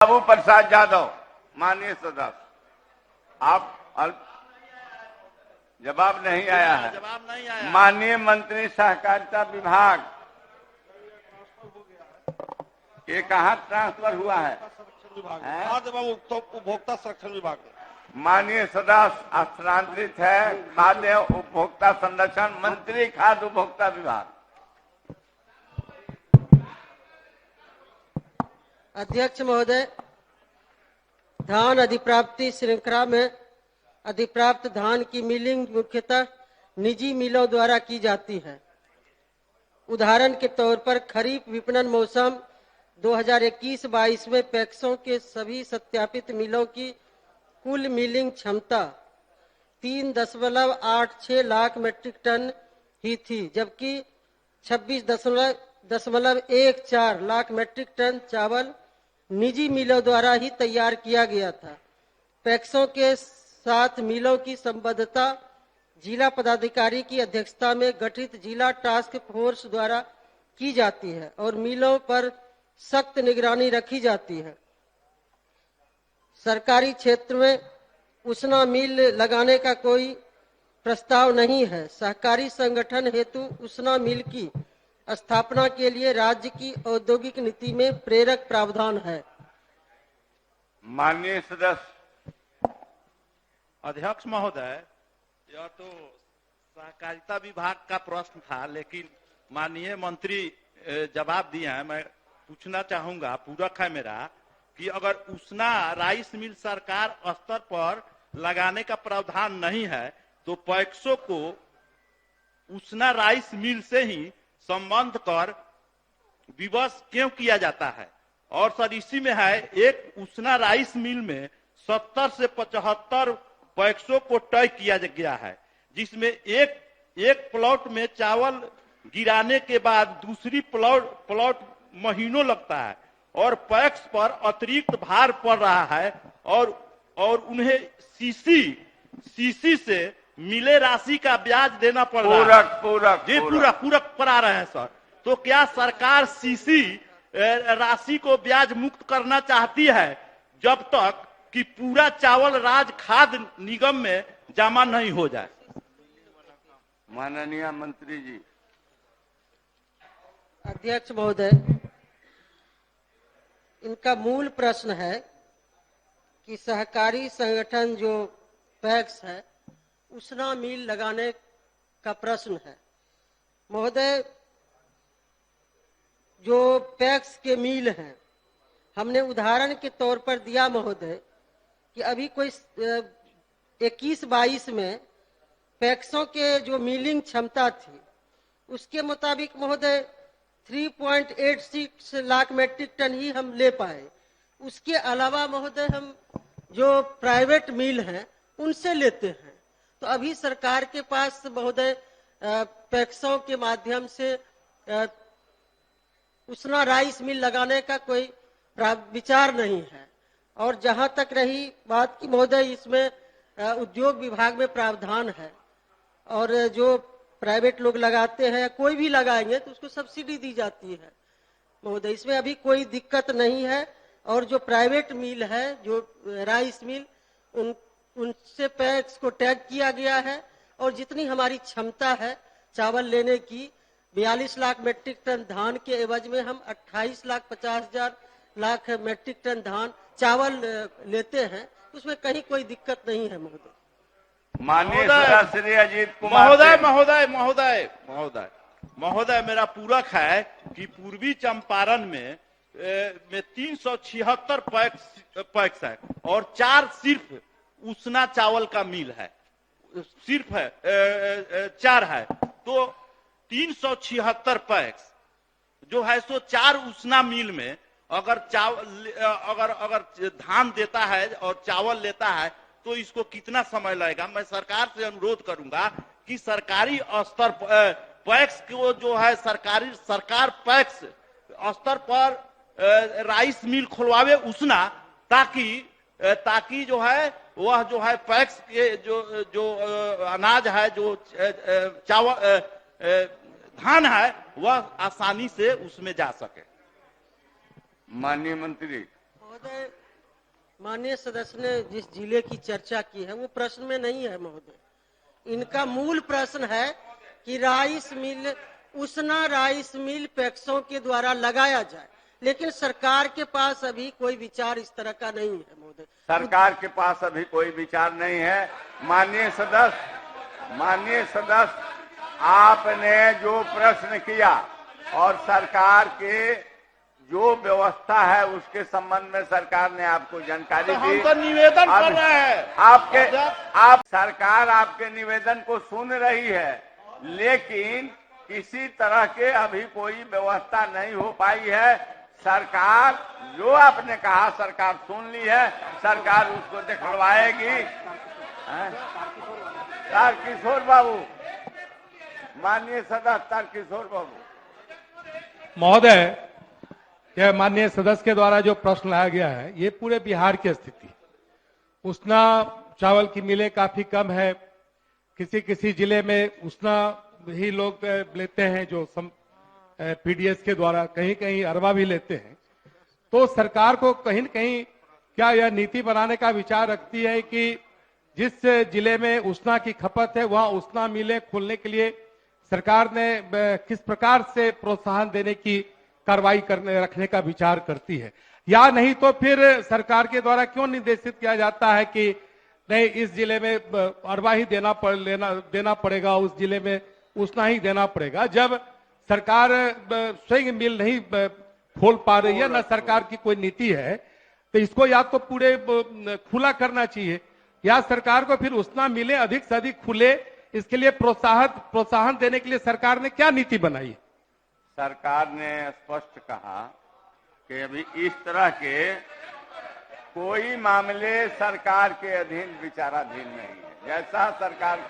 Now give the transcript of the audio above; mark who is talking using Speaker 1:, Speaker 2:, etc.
Speaker 1: बाबू प्रसाद यादव। माननीय सदस्य, आप जवाब नहीं आया है।
Speaker 2: जवाब नहीं आया।
Speaker 1: माननीय मंत्री सहकारिता विभाग, ये कहाँ ट्रांसफर हुआ है?
Speaker 2: खाद्य एवं उपभोक्ता संरक्षण विभाग।
Speaker 1: माननीय सदस्य स्थानांतरित है खाद्य उपभोक्ता संरक्षण मंत्री, खाद्य उपभोक्ता विभाग।
Speaker 3: अध्यक्ष महोदय, धान अधिप्राप्ति श्रृंखला में अधिप्राप्त धान की मिलिंग मुख्यतः निजी मिलों द्वारा की जाती है। उदाहरण के तौर पर खरीफ विपणन मौसम 2021-22 में पैक्सों के सभी सत्यापित मिलों की कुल मिलिंग क्षमता 3.86 लाख मीट्रिक टन ही थी, जबकि 26.14 लाख मीट्रिक टन चावल निजी मिलों द्वारा ही तैयार किया गया था। पैक्सों के साथ मिलों की संबद्धता जिला पदाधिकारी की अध्यक्षता में गठित जिला टास्क फोर्स द्वारा की जाती है और मिलों पर सख्त निगरानी रखी जाती है। सरकारी क्षेत्र में उसना मिल लगाने का कोई प्रस्ताव नहीं है। सहकारी संगठन हेतु उसना मिल की स्थापना के लिए राज्य की औद्योगिक नीति में प्रेरक प्रावधान है।
Speaker 1: माननीय सदस्य।
Speaker 2: अध्यक्ष महोदय, यह तो सहकारिता विभाग का प्रश्न था, लेकिन माननीय मंत्री जवाब दिए हैं। मैं पूछना चाहूंगा, पूरक है मेरा, कि अगर उसना राइस मिल सरकार स्तर पर लगाने का प्रावधान नहीं है तो पैक्सों को उसना राइस मिल से ही संबंध कर विवश क्यों किया जाता है? और सर इसी में है, एक उसना राइस मिल में 70 से 75 पैक्सों को तय किया गया है, जिसमें एक प्लॉट में चावल गिराने के बाद दूसरी प्लॉट महीनों लगता है और पैक्स पर अतिरिक्त भार पड़ रहा है और उन्हें सीसी से मिले राशि का ब्याज देना पड़ रहा है। पूरक करा रहे हैं सर। तो क्या सरकार सीसी राशि को ब्याज मुक्त करना चाहती है जब तक कि पूरा चावल राज्य खाद्य निगम में जमा नहीं हो जाए?
Speaker 1: माननीय मंत्री जी।
Speaker 3: अध्यक्ष महोदय, इनका मूल प्रश्न है कि सहकारी संगठन जो पैक्स है उसना मिल लगाने का प्रश्न है। महोदय, जो पैक्स के मिल हैं, हमने उदाहरण के तौर पर दिया महोदय कि अभी कोई 21-22 में पैक्सों के जो मिलिंग क्षमता थी उसके मुताबिक महोदय 3.86 लाख मीट्रिक टन ही हम ले पाए। उसके अलावा महोदय हम जो प्राइवेट मिल हैं उनसे लेते हैं। तो अभी सरकार के पास महोदय पैक्सों के माध्यम से उसना राइस मिल लगाने का कोई विचार नहीं है। और जहां तक रही बात की महोदय, इसमें उद्योग विभाग में प्रावधान है और जो प्राइवेट लोग लगाते हैं, कोई भी लगाएंगे तो उसको सब्सिडी दी जाती है महोदय। इसमें अभी कोई दिक्कत नहीं है। और जो प्राइवेट मिल है, जो राइस मिल, उनसे पैक्स को टैग किया गया है और जितनी हमारी क्षमता है चावल लेने की 42 लाख मीट्रिक टन धान के एवज में हम 28,50,000 मीट्रिक टन धान चावल लेते हैं। उसमें कहीं कोई दिक्कत नहीं है महोदय।
Speaker 1: माननीय श्री अजीत कुमार
Speaker 2: महोदय, मेरा पूरक है कि पूर्वी चंपारण में 376 पैक्स है और 4 सिर्फ उसना चावल का मिल है, सिर्फ है 4 है। तो 376 पैक्स जो है सो 4 उसना मिल में अगर धान देता है और चावल लेता है तो इसको कितना समय लगेगा? मैं सरकार से अनुरोध करूंगा कि सरकारी स्तर पैक्स को जो है सरकार पैक्स स्तर पर राइस मिल खुलवावे उसना, ताकि जो है वह जो है पैक्स के जो अनाज है, जो चावल धान है, वह आसानी से उसमें जा सके।
Speaker 1: माननीय मंत्री।
Speaker 3: महोदय, माननीय सदस्य ने जिस जिले की चर्चा की है वो प्रश्न में नहीं है महोदय। इनका मूल प्रश्न है कि राइस मिल, उसना राइस मिल पैक्सों के द्वारा लगाया जाए, लेकिन सरकार के पास अभी कोई विचार इस तरह का नहीं है महोदय।
Speaker 1: सरकार के पास अभी कोई विचार नहीं है। माननीय सदस्य, आपने जो प्रश्न किया और सरकार के जो व्यवस्था है उसके संबंध में सरकार ने आपको जानकारी दी।
Speaker 2: हम तो निवेदन कर रहे हैं
Speaker 1: आप सरकार आपके निवेदन को सुन रही है, लेकिन किसी तरह के अभी कोई व्यवस्था नहीं हो पाई है। सरकार जो आपने कहा सरकार सुन ली है, सरकार उसको दिखलवाएगी। तारकिशोर बाबू, माननीय सदस्य तारकिशोर बाबू।
Speaker 4: महोदय, यह माननीय सदस्य के द्वारा जो प्रश्न लाया गया है ये पूरे बिहार की स्थिति। उसना चावल की मिलें काफी कम है, किसी किसी जिले में उसना ही लोग लेते हैं जो पीडीएस के द्वारा, कहीं कहीं अरबा भी लेते हैं। तो सरकार को कहीं न कहीं क्या यह नीति बनाने का विचार रखती है कि जिस जिले में उसना की खपत है वहां उसना मिलें खोलने के लिए सरकार ने किस प्रकार से प्रोत्साहन देने की कार्रवाई रखने का विचार करती है, या नहीं तो फिर सरकार के द्वारा क्यों निर्देशित किया जाता है कि नहीं इस जिले में अरबा ही देना पड़ेगा, उस जिले में उसना ही देना पड़ेगा, जब सरकार स्वयं मिल नहीं खोल पा रही है, न सरकार की कोई नीति है। तो इसको या तो पूरे खुला करना चाहिए या सरकार को फिर उसना मिले अधिक से अधिक खुले, इसके लिए प्रोत्साहन देने के लिए सरकार ने क्या नीति बनाई?
Speaker 1: सरकार ने स्पष्ट कहा कि अभी इस तरह के कोई मामले सरकार के अधीन विचाराधीन नहीं है। जैसा सरकार का